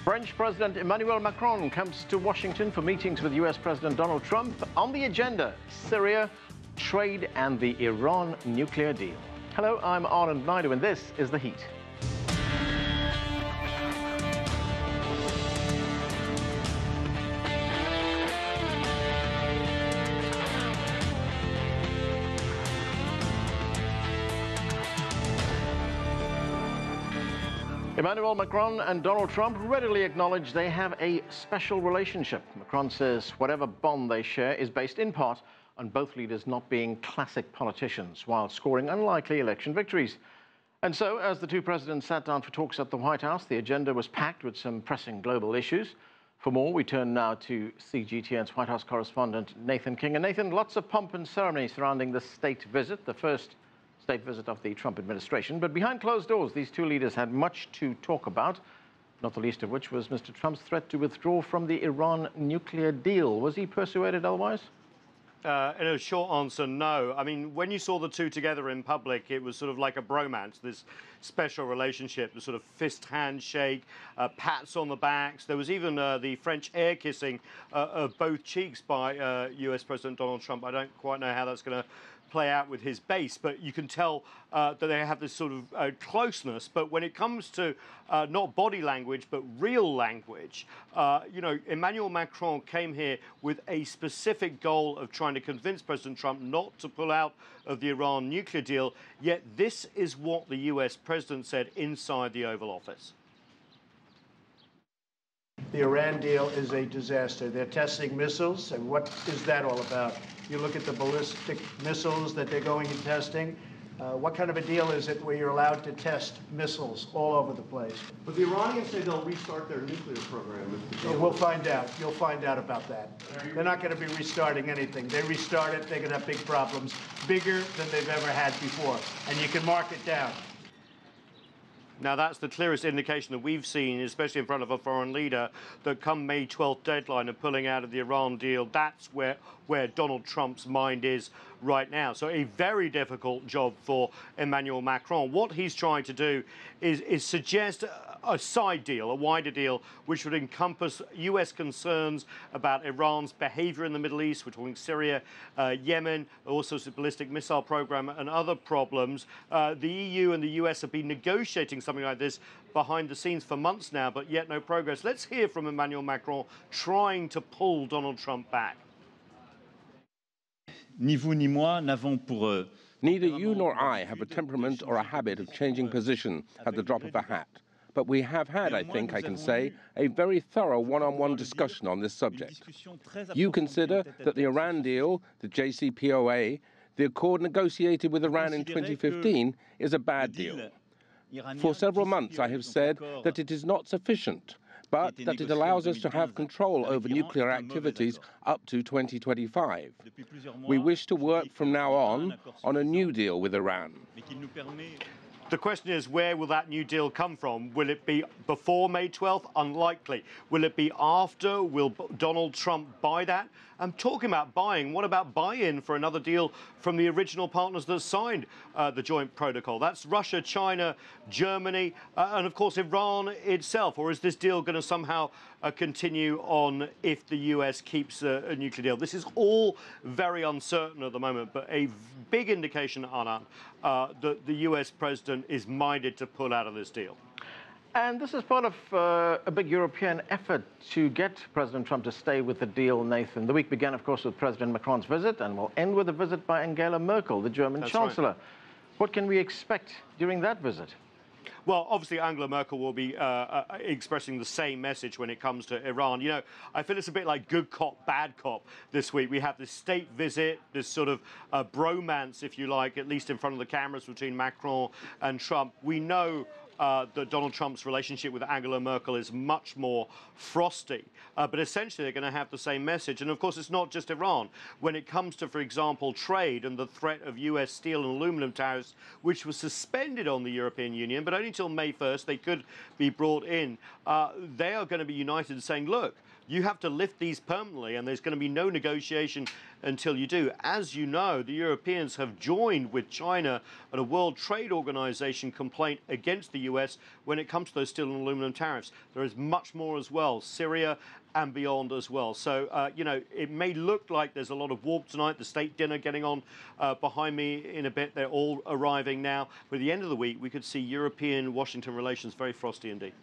French President Emmanuel Macron comes to Washington for meetings with US President Donald Trump. On the agenda, Syria, trade and the Iran nuclear deal. Hello, I'm Anand Naidu and this is The Heat. Emmanuel Macron and Donald Trump readily acknowledge they have a special relationship. Macron says whatever bond they share is based in part on both leaders not being classic politicians while scoring unlikely election victories. And so, as the two presidents sat down for talks at the White House, the agenda was packed with some pressing global issues. For more, we turn now to CGTN's White House correspondent Nathan King. And Nathan, lots of pomp and ceremony surrounding the state visit, the first state visit of the Trump administration. But behind closed doors, these two leaders had much to talk about, not the least of which was Mr. Trump's threat to withdraw from the Iran nuclear deal. Was he persuaded otherwise? In a short answer, no. I mean, when you saw the two together in public, it was sort of like a bromance, this special relationship, the sort of fist handshake, pats on the backs. There was even the French air kissing of both cheeks by US President Donald Trump. I don't quite know how that's going to play out with his base, but you can tell that they have this sort of closeness. But when it comes to not body language, but real language, you know, Emmanuel Macron came here with a specific goal of trying to convince President Trump not to pull out of the Iran nuclear deal. Yet this is what the US president said inside the Oval Office. The Iran deal is a disaster. They're testing missiles, and what is that all about? You look at the ballistic missiles that they're going and testing. What kind of a deal is it where you're allowed to test missiles all over the place? But the Iranians say they'll restart their nuclear program. We'll find out. You'll find out about that. They're not going to be restarting anything. They restart it, they're going to have big problems, bigger than they've ever had before. And you can mark it down. Now, that's the clearest indication that we've seen, especially in front of a foreign leader, that come May 12th deadline of pulling out of the Iran deal, that's where Donald Trump's mind is right now. So a very difficult job for Emmanuel Macron. What he's trying to do is suggest a side deal, a wider deal, which would encompass US concerns about Iran's behavior in the Middle East. We're talking Syria, Yemen, also the ballistic missile program and other problems. The EU and the US have been negotiating something like this behind the scenes for months now, but yet no progress. Let's hear from Emmanuel Macron trying to pull Donald Trump back. Ni vous ni moi n'avons pour Neither you nor I have a temperament or a habit of changing position at the drop of a hat. But we have had, I think I can say, a very thorough one-on-one discussion on this subject. You consider that the Iran deal, the JCPOA, the accord negotiated with Iran in 2015, is a bad deal. For several months I have said that it is not sufficient, but that it allows us to have control over nuclear activities up to 2025. We wish to work from now on a new deal with Iran. The question is, where will that new deal come from? Will it be before May 12th? Unlikely. Will it be after? Will Donald Trump buy that? I'm talking about buying. What about buy-in for another deal from the original partners that signed the joint protocol? That's Russia, China, Germany, and of course Iran itself. Or is this deal going to somehow continue on if the US keeps a nuclear deal? This is all very uncertain at the moment, but a big indication, Anna, that the US president is minded to pull out of this deal. And this is part of a big European effort to get President Trump to stay with the deal, Nathan. The week began, of course, with President Macron's visit and will end with a visit by Angela Merkel, the German Chancellor. Right. What can we expect during that visit? Well, obviously, Angela Merkel will be expressing the same message when it comes to Iran. You know, I feel it's a bit like good cop, bad cop this week. We have this state visit, this sort of bromance, if you like, at least in front of the cameras between Macron and Trump. We know that Donald Trump's relationship with Angela Merkel is much more frosty. But essentially, they're going to have the same message. And of course, it's not just Iran. When it comes to, for example, trade and the threat of US steel and aluminum tariffs, which was suspended on the European Union, but only until May 1st, they could be brought in. They are going to be united in saying, look, you have to lift these permanently, and there's going to be no negotiation until you do. As you know, the Europeans have joined with China at a World Trade Organization complaint against the US when it comes to those steel and aluminum tariffs. There is much more as well, Syria and beyond as well. So, you know, it may look like there's a lot of warmth tonight, the state dinner getting on behind me in a bit. They're all arriving now. But at the end of the week, we could see European-Washington relations very frosty indeed.